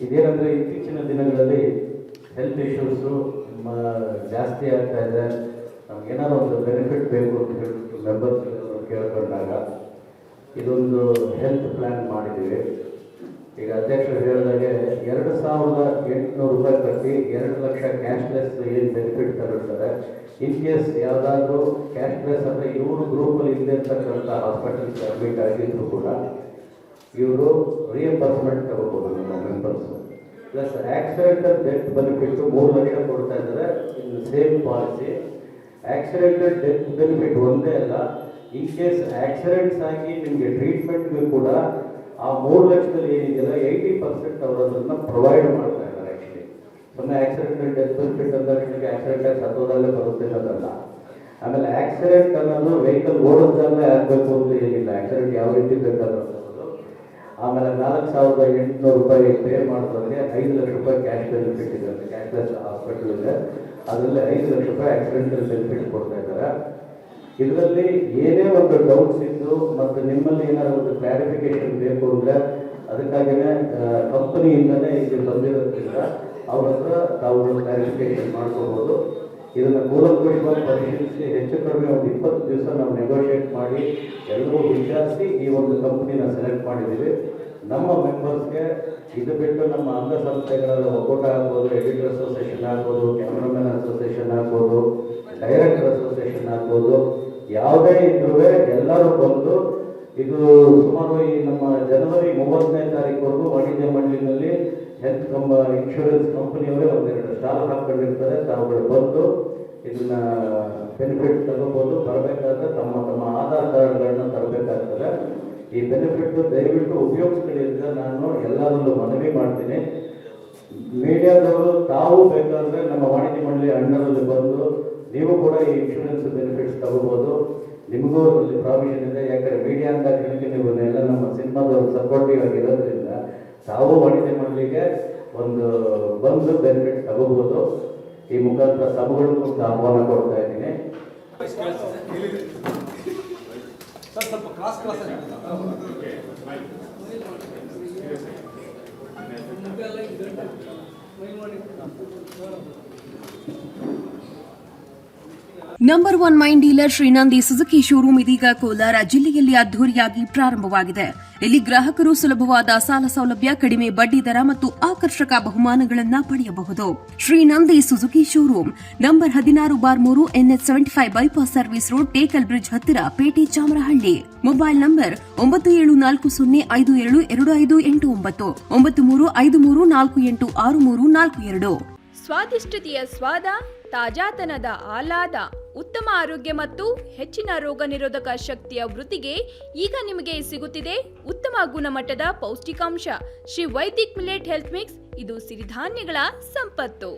ಇದೇನಂದರೆ ಇತ್ತೀಚಿನ ದಿನಗಳಲ್ಲಿ health issues ಜಾಸ್ತಿ ಆಗ್ತಾ ಇದೆ. ನಮಗೇನಾದ್ರು ಒಂದು ಬೆನಿಫಿಟ್ ಬೇಕು ಅಂತ ಹೇಳ್ಬಿಟ್ಟು ಮೆಂಬರ್ಸ್ ಕೇಳ್ಕೊಂಡಾಗ ಇದೊಂದು ಹೆಲ್ತ್ ಪ್ಲ್ಯಾನ್ ಮಾಡಿದ್ದೀವಿ. ಈಗ ಅಧ್ಯಕ್ಷರು ಹೇಳಿದಾಗೆ 2,800 ರೂಪಾಯಿ ಕಟ್ಟಿ 2 ಲಕ್ಷ ಕ್ಯಾಶ್ಲೆಸ್ ಏನು ಬೆನಿಫಿಟ್ ತಗೊಳ್ತಾರೆ. ಇನ್ ಕೇಸ್ ಯಾವುದಾದ್ರೂ ಕ್ಯಾಶ್ಲೆಸ್ ಅಂದರೆ ಇವರು ಗ್ರೂಪಲ್ಲಿ ಇಲ್ಲದೆ ಇರ್ತಕ್ಕಂಥ ಹಾಸ್ಪಿಟಲ್ಸ್ ಅಡ್ಮಿಟ್ ಆಗಿದ್ರು ಕೂಡ ಇವರು ರಿಯಂಬರ್ಸ್ಮೆಂಟ್ ತಗೋಬೋದು ನಮ್ಮ members. Plus accidental death benefit 3 lakh ಕೊಡ್ತಾ ಇದ್ದಾರೆ. In same policy accidental death benefit ಒಂದೇ ಅಲ್ಲ, ಇನ್ ಕೇಸ್ ಆಕ್ಸಿಡೆಂಟ್ಸ್ ಆಗಿ ನಿಮಗೆ ಟ್ರೀಟ್ಮೆಂಟ್ಗೂ ಕೂಡ ಆ 3 ಲಕ್ಷದಲ್ಲಿ ಏನಿದೆಯಲ್ಲ 80% ಅವರು ಅದನ್ನು ಪ್ರೊವೈಡ್ ಮಾಡ್ತಾ ಇದ್ದಾರೆ. ಆ್ಯಕ್ಚುಲಿ ಸುಮ್ಮನೆ ಆಕ್ಸಿಡೆಂಟಲ್ ಡೆತ್ ಬೆನಿಫಿಟ್ ಅಂದ ತಕ್ಷಣಕ್ಕೆ ಆಕ್ಸಿಡೆಂಟ್ ಆಗಿ ಸತ್ತೋದಲ್ಲೇ ಬರುತ್ತೆ ಅನ್ನೋದಲ್ಲ. ಆಮೇಲೆ ಆಕ್ಸಿಡೆಂಟ್ ಅನ್ನೋದು ವೆಹಿಕಲ್ ಓಡೋದಲ್ಲೇ ಆಗಬೇಕು ಅಂತ ಏನಿಲ್ಲ, ಆಕ್ಸಿಡೆಂಟ್ ಯಾವ ರೀತಿ ಬೇಕಾದ್ರೂ ಆಗ್ಬೋದು. ಆಮೇಲೆ 4,800 ರೂಪಾಯಿ ಪೇ ಮಾಡೋದ್ರಲ್ಲಿ 5 ಲಕ್ಷ ರೂಪಾಯಿ ಕ್ಯಾಶ್ ಬೆನಿಫಿಟ್ ಇದೆ, ಕ್ಯಾಶ್ಲೆಸ್ ಹಾಸ್ಪಿಟಲ್ ಇದೆ, ಅದರಲ್ಲಿ 5 ಲಕ್ಷ ರೂಪಾಯಿ ಆಕ್ಸಿಡೆಂಟಲ್ ಬೆನಿಫಿಟ್ ಕೊಡ್ತಾ ಇದ್ದಾರೆ. ಇದರಲ್ಲಿ ಏನೇ ಒಂದು ಡೌಟ್ಸ್ ಇದ್ದು ಮತ್ತು ನಿಮ್ಮಲ್ಲಿ ಏನಾದರೂ ಒಂದು ಕ್ಲಾರಿಫಿಕೇಶನ್ ಬೇಕು ಅಂದರೆ ಅದಕ್ಕಾಗಿಯೇ ಕಂಪನಿಯಿಂದಲೇ ಇಲ್ಲಿ ಬಂದಿರೋದ್ರಿಂದ ಅವ್ರ ಹತ್ರ ತಾವು ಕ್ಲಾರಿಫಿಕೇಶನ್ ಮಾಡ್ಕೋಬೋದು. ಇದನ್ನು ಕೂಲಂಕುಷವಾಗಿ ಪರಿಶೀಲಿಸಿ ಹೆಚ್ಚು ಕಡಿಮೆ ಒಂದು 20 ದಿವಸ ನಾವು ನೆಗೋಷಿಯೇಟ್ ಮಾಡಿ ಎಲ್ಲರೂ ವಿಚಾರಿಸಿ ಈ ಒಂದು ಕಂಪ್ನಿನ ಸೆಲೆಕ್ಟ್ ಮಾಡಿದ್ದೀವಿ. ನಮ್ಮ ಮೆಂಬರ್ಸ್ಗೆ ಇದು ಬಿಟ್ಟು ನಮ್ಮ ಅಂಗಸಂಸ್ಥೆಗಳೆಲ್ಲ ಒಕ್ಕೂಟ ಆಗ್ಬೋದು, ಎಡಿಟರ್ ಅಸೋಸಿಯೇಷನ್ ಆಗ್ಬೋದು, ಕ್ಯಾಮ್ರಾಮನ್ ಅಸೋಸಿಯೇಷನ್ ಆಗ್ಬೋದು, ಡೈರೆಕ್ಟರ್ ಅಸೋಸಿಯೇಷನ್ ಆಗ್ಬೋದು, ಯಾವುದೇ ಇದ್ರೂ ಎಲ್ಲರೂ ಬಂದು ಇದು ಸುಮಾರು ಈ ನಮ್ಮ ಜನವರಿ 30ನೇ ತಾರೀಕುವರೆಗೂ ವಾಣಿಜ್ಯ ಮಂಡಳಿನಲ್ಲಿ ಹೆಲ್ತ್ ಇನ್ಶೂರೆನ್ಸ್ ಕಂಪನಿಯವರೇ ಒಂದೆರಡು ಸ್ಟಾಲ್ ಹಾಕೊಂಡಿರ್ತಾರೆ. ತಾವುಗಳು ಬಂದು ಇದನ್ನ ಬೆನಿಫಿಟ್ ತಗೋಬೋದು. ಬರಬೇಕಾದ್ರೆ ತಮ್ಮ ಆಧಾರ್ ಕಾರ್ಡ್ಗಳನ್ನ ತರಬೇಕಾಗ್ತದೆ. ಈ ಬೆನಿಫಿಟ್ ದಯವಿಟ್ಟು ಉಪಯೋಗಿಸ್ಕೊಳ್ಳಿ ಅಂತ ನಾನು ಎಲ್ಲರಲ್ಲೂ ಮನವಿ ಮಾಡ್ತೀನಿ. ಮೀಡಿಯಾದವರು ತಾವು ಬೇಕಾದರೆ ನಮ್ಮ ವಾಣಿಜ್ಯ ಮಂಡಳಿ ಅಂಡರಲ್ಲಿ ಬಂದು ನೀವು ಕೂಡ ಈ ಇನ್ಶೂರೆನ್ಸ್ ಬೆನಿಫಿಟ್ಸ್ ತಗೋಬೋದು. ನಿಮಗೂ ಅಲ್ಲಿ ಪ್ರಾವಿಷನ್ ಇದೆ. ಯಾಕಂದರೆ ಮೀಡಿಯಾ ಅಂತ ಹೇಳಕ್ಕೆ ನೀವು ಎಲ್ಲ ನಮ್ಮ ಸಿನಿಮಾದವರು ಸಪೋರ್ಟಿವ್ ಆಗಿರೋದ್ರಿಂದ ತಾವು ವಾಣಿಜ್ಯ ಮಂಡಳಿಗೆ ಒಂದು ಬಂದು ಬೆನಿಫಿಟ್ ತಗೋಬೋದು. ಈ ಮುಖಾಂತರ ಸಭೆಗಳು ಕೂಡ ಆಹ್ವಾನ ಕೊಡ್ತಾ ಇದ್ದೀನಿ. Number 1 main dealer Shrinandi Suzuki showroom ಇದೀಗ ಕೋಲಾರ ಜಿಲ್ಲೆಯಲ್ಲಿ ಅದ್ದೂರಿಯಾಗಿ ಪ್ರಾರಂಭವಾಗಿದೆ. ಇಲ್ಲಿ ಗ್ರಾಹಕರು ಸುಲಭವಾದ ಸಾಲ ಸೌಲಭ್ಯ, ಕಡಿಮೆ ಬಡ್ಡಿ ದರ ಮತ್ತು ಆಕರ್ಷಕ ಬಹುಮಾನಗಳನ್ನು ಪಡೆಯಬಹುದು. Shrinandi Suzuki showroom number 16/3 NH 75 bypass service road, Tekal bridge ಹತ್ತಿರ, ಪೇಟೆ, ಚಾಮರಹಳ್ಳಿ. Mobile number 9740525289 9353486342. ಸ್ವಾದಿಷ್ಟತೆಯ ಸ್ವಾದ, ತಾಜಾತನದ ಆಹ್ಲಾದ, ಉತ್ತಮ ಆರೋಗ್ಯ ಮತ್ತು ಹೆಚ್ಚಿನ ರೋಗ ನಿರೋಧಕ ಶಕ್ತಿಯ ವೃದ್ಧಿಗೆ ಈಗ ನಿಮಗೆ ಸಿಗುತ್ತಿದೆ ಉತ್ತಮ ಗುಣಮಟ್ಟದ ಪೌಷ್ಟಿಕಾಂಶ Shri Vaidik millet health mix. ಇದು ಸಿರಿಧಾನ್ಯಗಳ ಸಂಪತ್ತು.